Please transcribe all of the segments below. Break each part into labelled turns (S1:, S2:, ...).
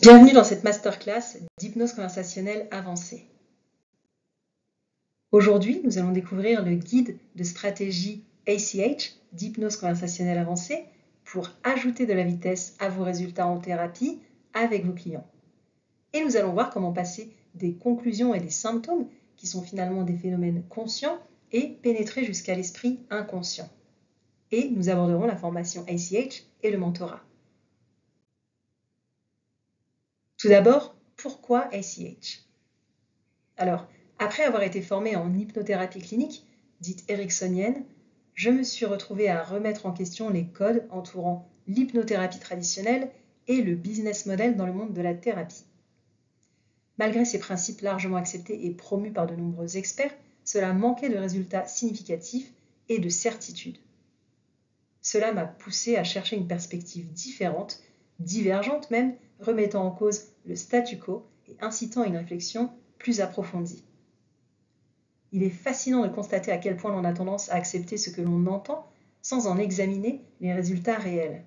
S1: Bienvenue dans cette masterclass d'hypnose conversationnelle avancée. Aujourd'hui, nous allons découvrir le guide de stratégie ACH d'hypnose conversationnelle avancée pour ajouter de la vitesse à vos résultats en thérapie avec vos clients. Et nous allons voir comment passer des conclusions et des symptômes qui sont finalement des phénomènes conscients et pénétrer jusqu'à l'esprit inconscient. Et nous aborderons la formation ACH et le mentorat. Tout d'abord, pourquoi ACH? Alors, après avoir été formée en hypnothérapie clinique, dite ericksonienne, je me suis retrouvée à remettre en question les codes entourant l'hypnothérapie traditionnelle et le business model dans le monde de la thérapie. Malgré ces principes largement acceptés et promus par de nombreux experts, cela manquait de résultats significatifs et de certitude. Cela m'a poussée à chercher une perspective différente, divergente même, remettant en cause le statu quo et incitant à une réflexion plus approfondie. Il est fascinant de constater à quel point l'on a tendance à accepter ce que l'on entend sans en examiner les résultats réels.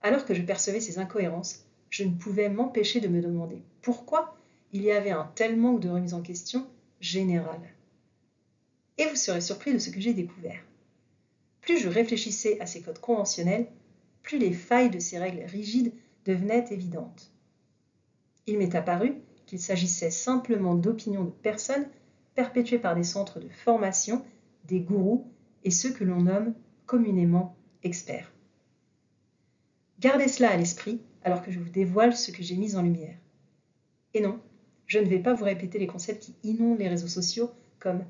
S1: Alors que je percevais ces incohérences, je ne pouvais m'empêcher de me demander pourquoi il y avait un tel manque de remise en question générale. Et vous serez surpris de ce que j'ai découvert. Plus je réfléchissais à ces codes conventionnels, plus les failles de ces règles rigides devenaient évidentes. Il m'est apparu qu'il s'agissait simplement d'opinions de personnes perpétuées par des centres de formation, des gourous et ceux que l'on nomme communément experts. Gardez cela à l'esprit alors que je vous dévoile ce que j'ai mis en lumière. Et non, je ne vais pas vous répéter les concepts qui inondent les réseaux sociaux comme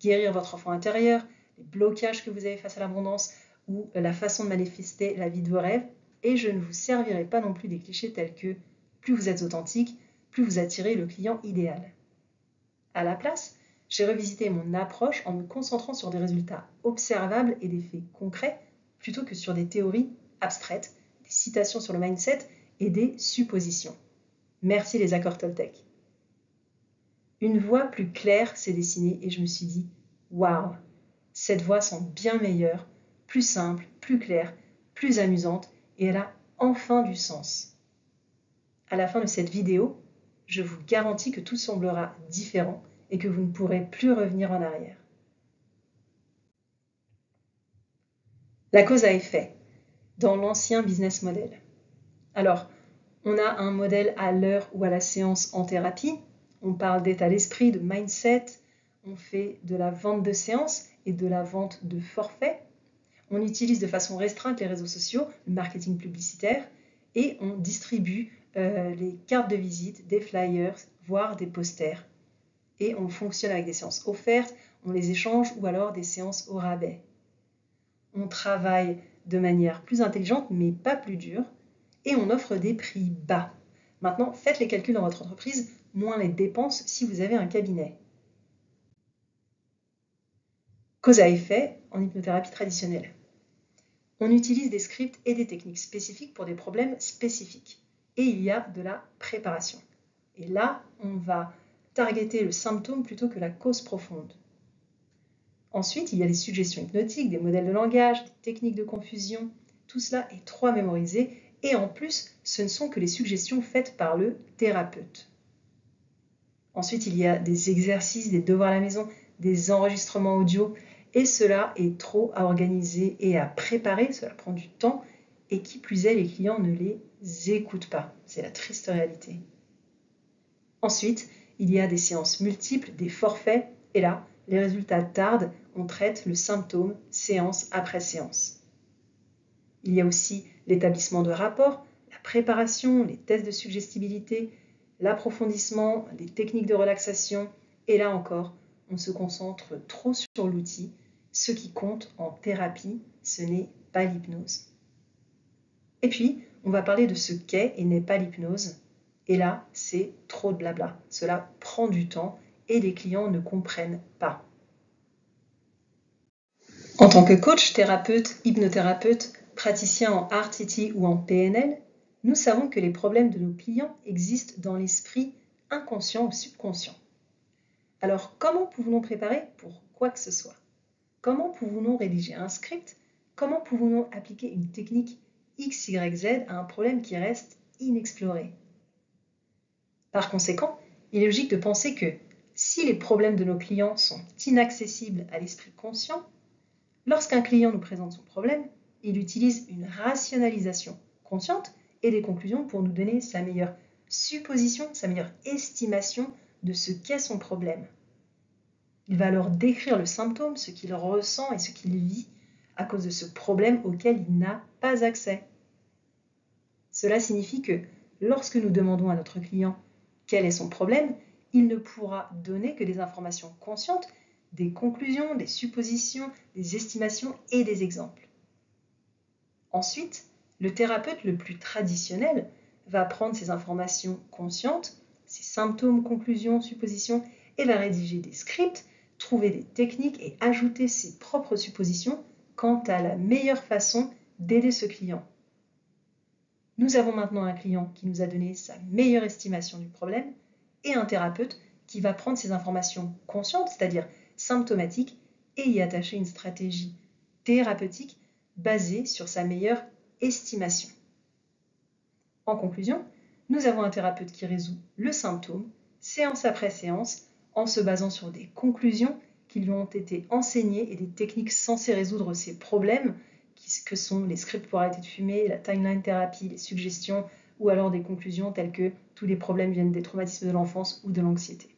S1: guérir votre enfant intérieur, les blocages que vous avez face à l'abondance ou la façon de manifester la vie de vos rêves, et je ne vous servirai pas non plus des clichés tels que plus vous êtes authentique, plus vous attirez le client idéal. À la place, j'ai revisité mon approche en me concentrant sur des résultats observables et des faits concrets plutôt que sur des théories abstraites, des citations sur le mindset et des suppositions. Merci les accords Toltec. Une voie plus claire s'est dessinée et je me suis dit « Waouh, cette voie semble bien meilleure, plus simple, plus claire, plus amusante et elle a enfin du sens. » À la fin de cette vidéo, je vous garantis que tout semblera différent et que vous ne pourrez plus revenir en arrière. La cause à effet dans l'ancien business model. Alors, on a un modèle à l'heure ou à la séance en thérapie. On parle d'état d'esprit, de mindset. On fait de la vente de séance et de la vente de forfait. On utilise de façon restreinte les réseaux sociaux, le marketing publicitaire, et on distribue les cartes de visite, des flyers, voire des posters. Et on fonctionne avec des séances offertes, on les échange ou alors des séances au rabais. On travaille de manière plus intelligente mais pas plus dure et on offre des prix bas. Maintenant, faites les calculs dans votre entreprise, moins les dépenses si vous avez un cabinet. Cause à effet en hypnothérapie traditionnelle. On utilise des scripts et des techniques spécifiques pour des problèmes spécifiques. Et il y a de la préparation. Et là, on va targeter le symptôme plutôt que la cause profonde. Ensuite, il y a des suggestions hypnotiques, des modèles de langage, des techniques de confusion. Tout cela est trop à mémoriser et en plus, ce ne sont que les suggestions faites par le thérapeute. Ensuite, il y a des exercices, des devoirs à la maison, des enregistrements audio et cela est trop à organiser et à préparer, cela prend du temps et qui plus est, les clients ne les écoutent pas. C'est la triste réalité. Ensuite, il y a des séances multiples, des forfaits et là, les résultats tardent, on traite le symptôme séance après séance. Il y a aussi l'établissement de rapports, la préparation, les tests de suggestibilité, l'approfondissement, les techniques de relaxation, et là encore, on se concentre trop sur l'outil. Ce qui compte en thérapie, ce n'est pas l'hypnose. Et puis, on va parler de ce qu'est et n'est pas l'hypnose, et là, c'est trop de blabla. Cela prend du temps et les clients ne comprennent pas. En tant que coach, thérapeute, hypnothérapeute, praticien en RTT ou en PNL, nous savons que les problèmes de nos clients existent dans l'esprit inconscient ou subconscient. Alors, comment pouvons-nous préparer pour quoi que ce soit? Comment pouvons-nous rédiger un script? Comment pouvons-nous appliquer une technique XYZ à un problème qui reste inexplorées. Par conséquent, il est logique de penser que si les problèmes de nos clients sont inaccessibles à l'esprit conscient, lorsqu'un client nous présente son problème, il utilise une rationalisation consciente et des conclusions pour nous donner sa meilleure supposition, sa meilleure estimation de ce qu'est son problème. Il va alors décrire le symptôme, ce qu'il ressent et ce qu'il vit à cause de ce problème auquel il n'a pas accès. Cela signifie que lorsque nous demandons à notre client quel est son problème, il ne pourra donner que des informations conscientes, des conclusions, des suppositions, des estimations et des exemples. Ensuite, le thérapeute le plus traditionnel va prendre ces informations conscientes, ces symptômes, conclusions, suppositions, et va rédiger des scripts, trouver des techniques et ajouter ses propres suppositions quant à la meilleure façon d'aider ce client. Nous avons maintenant un client qui nous a donné sa meilleure estimation du problème et un thérapeute qui va prendre ces informations conscientes, c'est-à-dire symptomatiques, et y attacher une stratégie thérapeutique basée sur sa meilleure estimation. En conclusion, nous avons un thérapeute qui résout le symptôme, séance après séance, en se basant sur des conclusions qui lui ont été enseignées et des techniques censées résoudre ces problèmes, que sont les scripts pour arrêter de fumer, la timeline thérapie, les suggestions, ou alors des conclusions telles que tous les problèmes viennent des traumatismes de l'enfance ou de l'anxiété.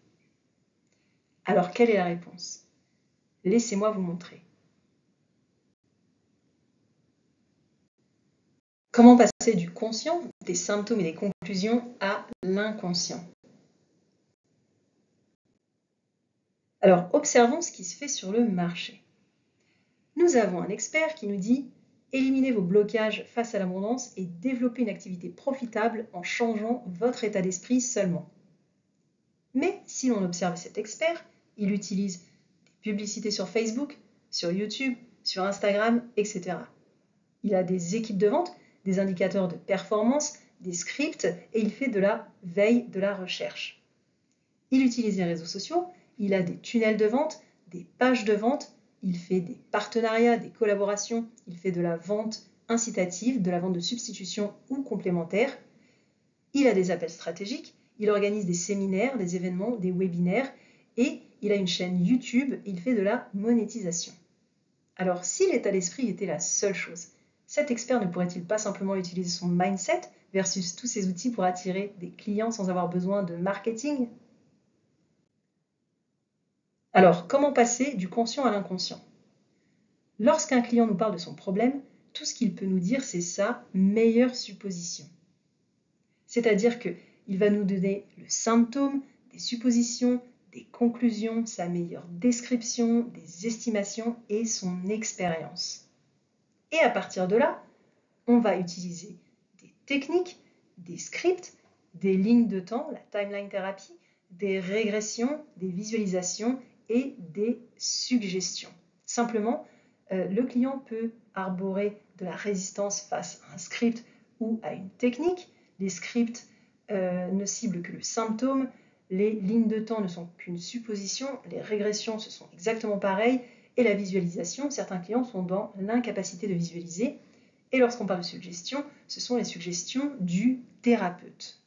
S1: Alors, quelle est la réponse? Laissez-moi vous montrer. Comment passer du conscient, des symptômes et des conclusions, à l'inconscient? Alors, observons ce qui se fait sur le marché. Nous avons un expert qui nous dit « Éliminez vos blocages face à l'abondance et développez une activité profitable en changeant votre état d'esprit seulement. » Mais si l'on observe cet expert, il utilise des publicités sur Facebook, sur YouTube, sur Instagram, etc. Il a des équipes de vente, des indicateurs de performance, des scripts et il fait de la veille, de la recherche. Il utilise les réseaux sociaux, il a des tunnels de vente, des pages de vente, il fait des partenariats, des collaborations, il fait de la vente incitative, de la vente de substitution ou complémentaire. Il a des appels stratégiques, il organise des séminaires, des événements, des webinaires et il a une chaîne YouTube et il fait de la monétisation. Alors, si l'état d'esprit était la seule chose, cet expert ne pourrait-il pas simplement utiliser son mindset versus tous ces outils pour attirer des clients sans avoir besoin de marketing? Alors, comment passer du conscient à l'inconscient? Lorsqu'un client nous parle de son problème, tout ce qu'il peut nous dire, c'est sa meilleure supposition. C'est-à-dire qu'il va nous donner le symptôme, des suppositions, des conclusions, sa meilleure description, des estimations et son expérience. Et à partir de là, on va utiliser des techniques, des scripts, des lignes de temps, la timeline thérapie, des régressions, des visualisations et des suggestions. Simplement, le client peut arborer de la résistance face à un script ou à une technique. Les scripts ne ciblent que le symptôme, les lignes de temps ne sont qu'une supposition, les régressions ce sont exactement pareil, et la visualisation, certains clients sont dans l'incapacité de visualiser. Et lorsqu'on parle de suggestions, ce sont les suggestions du thérapeute.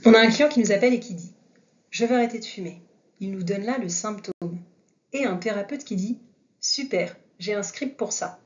S1: On a un client qui nous appelle et qui dit « Je veux arrêter de fumer ». Il nous donne là le symptôme. Et un thérapeute qui dit « Super, j'ai un script pour ça ».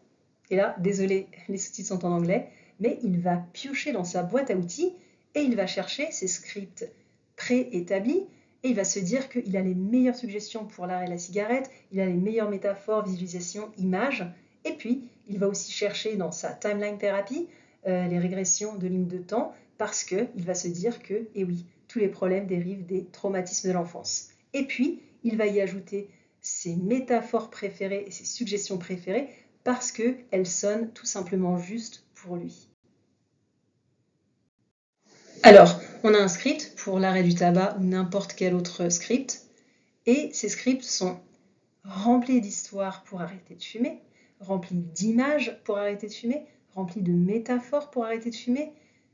S1: Et là, désolé, les sous-titres sont en anglais, mais il va piocher dans sa boîte à outils et il va chercher ses scripts préétablis et il va se dire qu'il a les meilleures suggestions pour l'arrêt de la cigarette, il a les meilleures métaphores, visualisations, images, et puis il va aussi chercher dans sa timeline thérapie les régressions de lignes de temps parce qu'il va se dire que, eh oui, tous les problèmes dérivent des traumatismes de l'enfance. Et puis, il va y ajouter ses métaphores préférées et ses suggestions préférées parce qu'elles sonnent tout simplement juste pour lui. Alors, on a un script pour l'arrêt du tabac ou n'importe quel autre script, et ces scripts sont remplis d'histoires pour arrêter de fumer, remplis d'images pour arrêter de fumer, remplis de métaphores pour arrêter de fumer,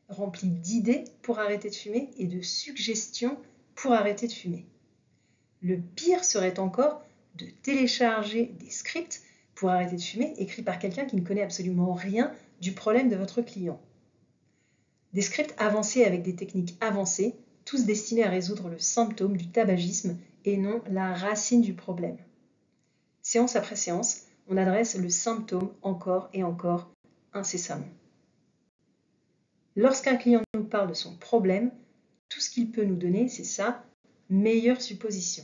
S1: remplis d'idées pour arrêter de fumer et de suggestions pour arrêter de fumer. Le pire serait encore de télécharger des scripts pour arrêter de fumer écrits par quelqu'un qui ne connaît absolument rien du problème de votre client. Des scripts avancés avec des techniques avancées, tous destinés à résoudre le symptôme du tabagisme et non la racine du problème. Séance après séance, on adresse le symptôme encore et encore, incessamment. Lorsqu'un client nous parle de son problème, tout ce qu'il peut nous donner, c'est sa meilleure supposition.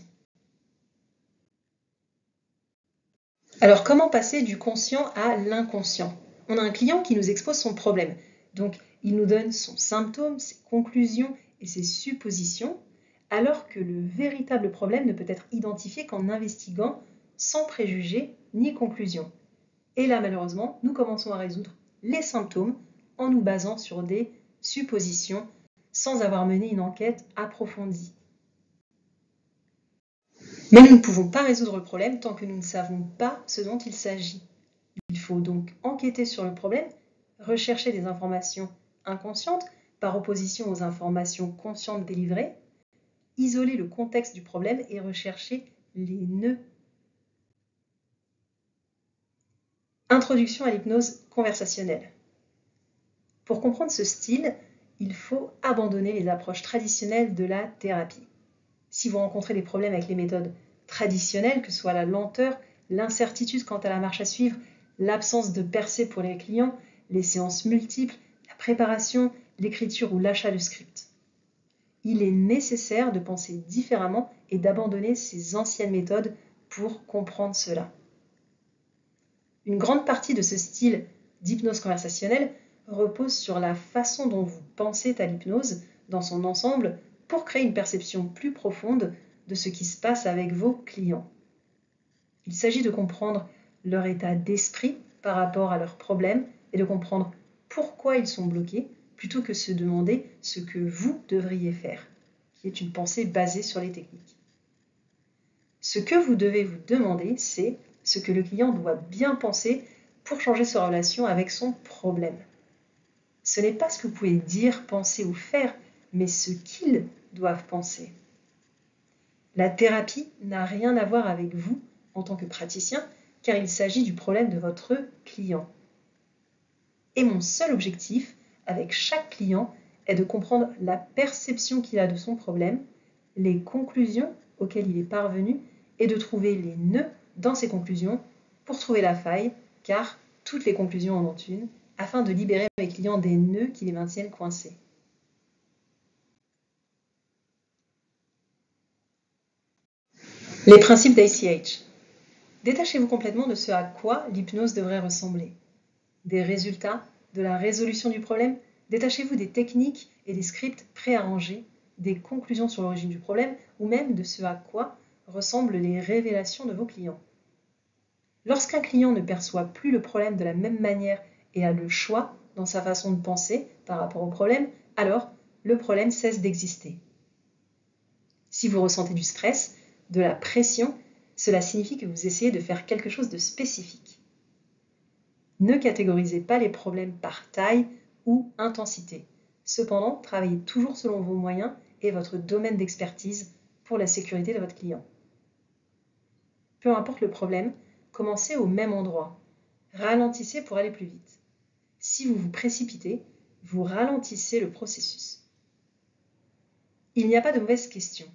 S1: Alors, comment passer du conscient à l'inconscient? On a un client qui nous expose son problème. Donc, il nous donne son symptôme, ses conclusions et ses suppositions, alors que le véritable problème ne peut être identifié qu'en investiguant sans préjugés ni conclusions. Et là, malheureusement, nous commençons à résoudre les symptômes en nous basant sur des suppositions sans avoir mené une enquête approfondie. Mais nous ne pouvons pas résoudre le problème tant que nous ne savons pas ce dont il s'agit. Il faut donc enquêter sur le problème, rechercher des informations inconscientes par opposition aux informations conscientes délivrées, isoler le contexte du problème et rechercher les nœuds. Introduction à l'hypnose conversationnelle. Pour comprendre ce style, il faut abandonner les approches traditionnelles de la thérapie. Si vous rencontrez des problèmes avec les méthodes traditionnelles, que ce soit la lenteur, l'incertitude quant à la marche à suivre, l'absence de percée pour les clients, les séances multiples, la préparation, l'écriture ou l'achat de script, il est nécessaire de penser différemment et d'abandonner ces anciennes méthodes pour comprendre cela. Une grande partie de ce style d'hypnose conversationnelle repose sur la façon dont vous pensez à l'hypnose dans son ensemble pour créer une perception plus profonde de ce qui se passe avec vos clients. Il s'agit de comprendre leur état d'esprit par rapport à leurs problèmes et de comprendre pourquoi ils sont bloqués plutôt que se demander ce que vous devriez faire, qui est une pensée basée sur les techniques. Ce que vous devez vous demander, c'est ce que le client doit bien penser pour changer sa relation avec son problème. Ce n'est pas ce que vous pouvez dire, penser ou faire, mais ce qu'ils doivent penser. La thérapie n'a rien à voir avec vous en tant que praticien, car il s'agit du problème de votre client. Et mon seul objectif avec chaque client est de comprendre la perception qu'il a de son problème, les conclusions auxquelles il est parvenu et de trouver les nœuds dans ces conclusions pour trouver la faille, car toutes les conclusions en ont une, afin de libérer mes clients des nœuds qui les maintiennent coincés. Les principes d'ACH. Détachez-vous complètement de ce à quoi l'hypnose devrait ressembler. Des résultats, de la résolution du problème, détachez-vous des techniques et des scripts préarrangés, des conclusions sur l'origine du problème ou même de ce à quoi ressemblent les révélations de vos clients. Lorsqu'un client ne perçoit plus le problème de la même manière et a le choix dans sa façon de penser par rapport au problème, alors le problème cesse d'exister. Si vous ressentez du stress, de la pression, cela signifie que vous essayez de faire quelque chose de spécifique. Ne catégorisez pas les problèmes par taille ou intensité. Cependant, travaillez toujours selon vos moyens et votre domaine d'expertise pour la sécurité de votre client. Peu importe le problème, commencez au même endroit. Ralentissez pour aller plus vite. Si vous vous précipitez, vous ralentissez le processus. Il n'y a pas de mauvaises questions.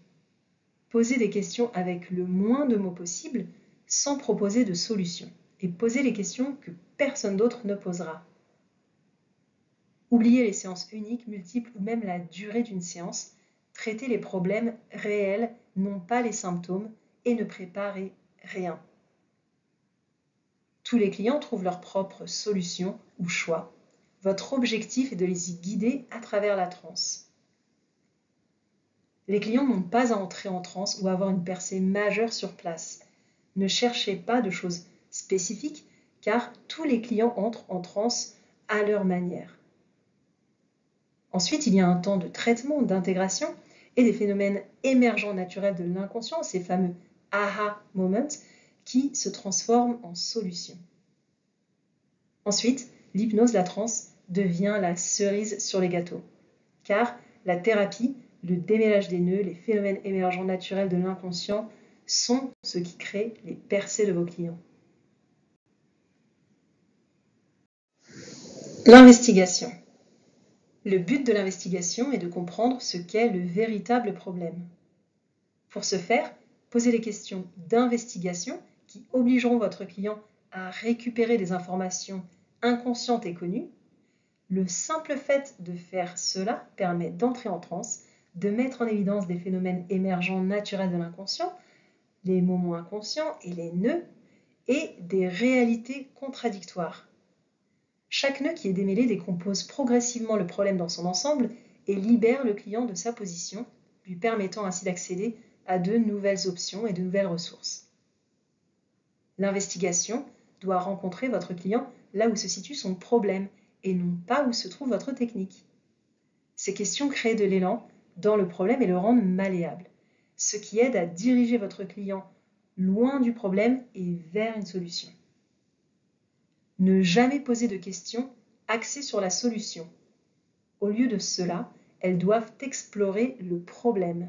S1: Posez des questions avec le moins de mots possible sans proposer de solution. Et posez les questions que personne d'autre ne posera. Oubliez les séances uniques, multiples ou même la durée d'une séance. Traitez les problèmes réels, non pas les symptômes, et ne préparez rien. Tous les clients trouvent leur propre solution ou choix. Votre objectif est de les y guider à travers la transe. Les clients n'ont pas à entrer en transe ou à avoir une percée majeure sur place. Ne cherchez pas de choses spécifiques, car tous les clients entrent en transe à leur manière. Ensuite, il y a un temps de traitement, d'intégration et des phénomènes émergents naturels de l'inconscient, ces fameux aha moments, qui se transforment en solutions. Ensuite, l'hypnose, la transe, devient la cerise sur les gâteaux, car la thérapie, le démêlage des nœuds, les phénomènes émergents naturels de l'inconscient sont ce qui crée les percées de vos clients. L'investigation. Le but de l'investigation est de comprendre ce qu'est le véritable problème. Pour ce faire, posez les questions d'investigation qui obligeront votre client à récupérer des informations inconscientes et connues. Le simple fait de faire cela permet d'entrer en transe, de mettre en évidence des phénomènes émergents naturels de l'inconscient, les moments inconscients et les nœuds, et des réalités contradictoires. Chaque nœud qui est démêlé décompose progressivement le problème dans son ensemble et libère le client de sa position, lui permettant ainsi d'accéder à de nouvelles options et de nouvelles ressources. L'investigation doit rencontrer votre client là où se situe son problème et non pas où se trouve votre technique. Ces questions créent de l'élan dans le problème et le rendent malléable, ce qui aide à diriger votre client loin du problème et vers une solution. Ne jamais poser de questions axées sur la solution. Au lieu de cela, elles doivent explorer le problème.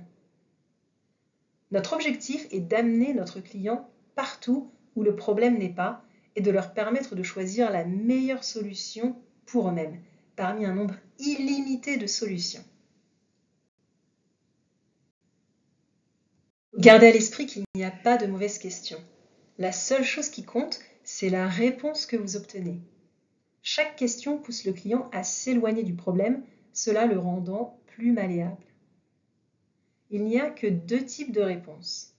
S1: Notre objectif est d'amener notre client partout où le problème n'est pas et de leur permettre de choisir la meilleure solution pour eux-mêmes, parmi un nombre illimité de solutions. Gardez à l'esprit qu'il n'y a pas de mauvaises questions. La seule chose qui compte, c'est la réponse que vous obtenez. Chaque question pousse le client à s'éloigner du problème, cela le rendant plus malléable. Il n'y a que deux types de réponses.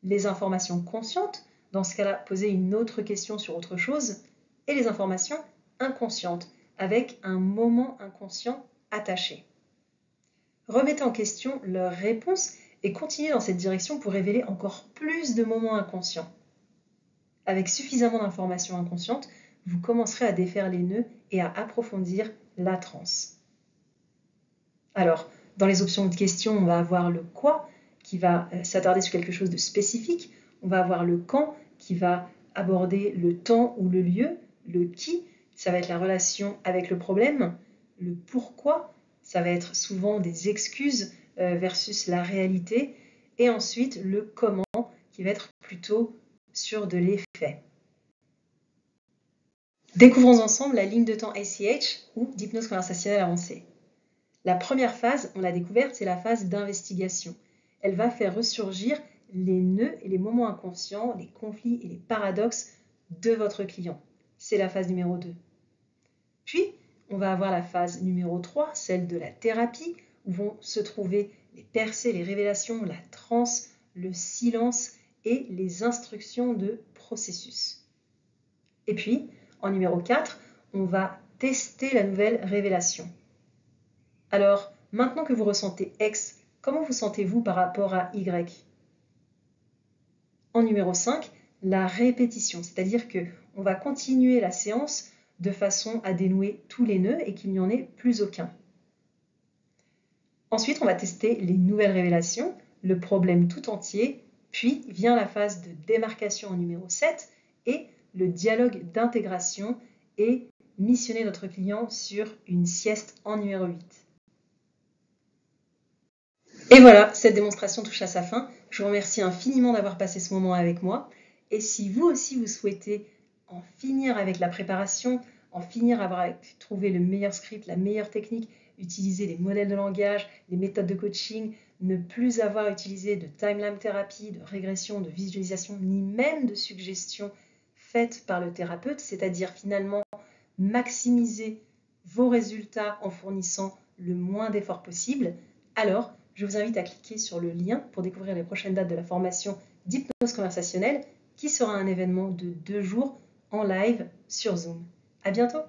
S1: Les informations conscientes, dans ce cas-là, poser une autre question sur autre chose, et les informations inconscientes, avec un moment inconscient attaché. Remettez en question leur réponse et continuez dans cette direction pour révéler encore plus de moments inconscients. Avec suffisamment d'informations inconscientes, vous commencerez à défaire les nœuds et à approfondir la transe. Alors, dans les options de questions, on va avoir le quoi qui va s'attarder sur quelque chose de spécifique. On va avoir le quand qui va aborder le temps ou le lieu. Le qui, ça va être la relation avec le problème. Le pourquoi, ça va être souvent des excuses versus la réalité. Et ensuite, le comment qui va être plutôt sur de l'effet. Découvrons ensemble la ligne de temps ACH ou d'hypnose conversationnelle avancée. La première phase, on l'a découverte, c'est la phase d'investigation. Elle va faire ressurgir les nœuds et les moments inconscients, les conflits et les paradoxes de votre client. C'est la phase numéro 2. Puis, on va avoir la phase numéro 3, celle de la thérapie, où vont se trouver les percées, les révélations, la transe, le silence et les instructions de processus. Et puis, en numéro 4, on va tester la nouvelle révélation. Alors, maintenant que vous ressentez X, comment vous sentez-vous par rapport à Y? En numéro 5, la répétition, c'est-à-dire qu'on va continuer la séance de façon à dénouer tous les nœuds et qu'il n'y en ait plus aucun. Ensuite, on va tester les nouvelles révélations, le problème tout entier, puis vient la phase de démarcation en numéro 7 et le dialogue d'intégration et missionner notre client sur une sieste en numéro 8. Et voilà, cette démonstration touche à sa fin. Je vous remercie infiniment d'avoir passé ce moment avec moi. Et si vous aussi vous souhaitez en finir avec la préparation, en finir avoir trouvé le meilleur script, la meilleure technique, utiliser les modèles de langage, les méthodes de coaching, ne plus avoir utilisé de timeline thérapie, de régression, de visualisation, ni même de suggestions faites par le thérapeute, c'est-à-dire finalement maximiser vos résultats en fournissant le moins d'efforts possible, alors je vous invite à cliquer sur le lien pour découvrir les prochaines dates de la formation d'hypnose conversationnelle qui sera un événement de 2 jours en live sur Zoom. À bientôt!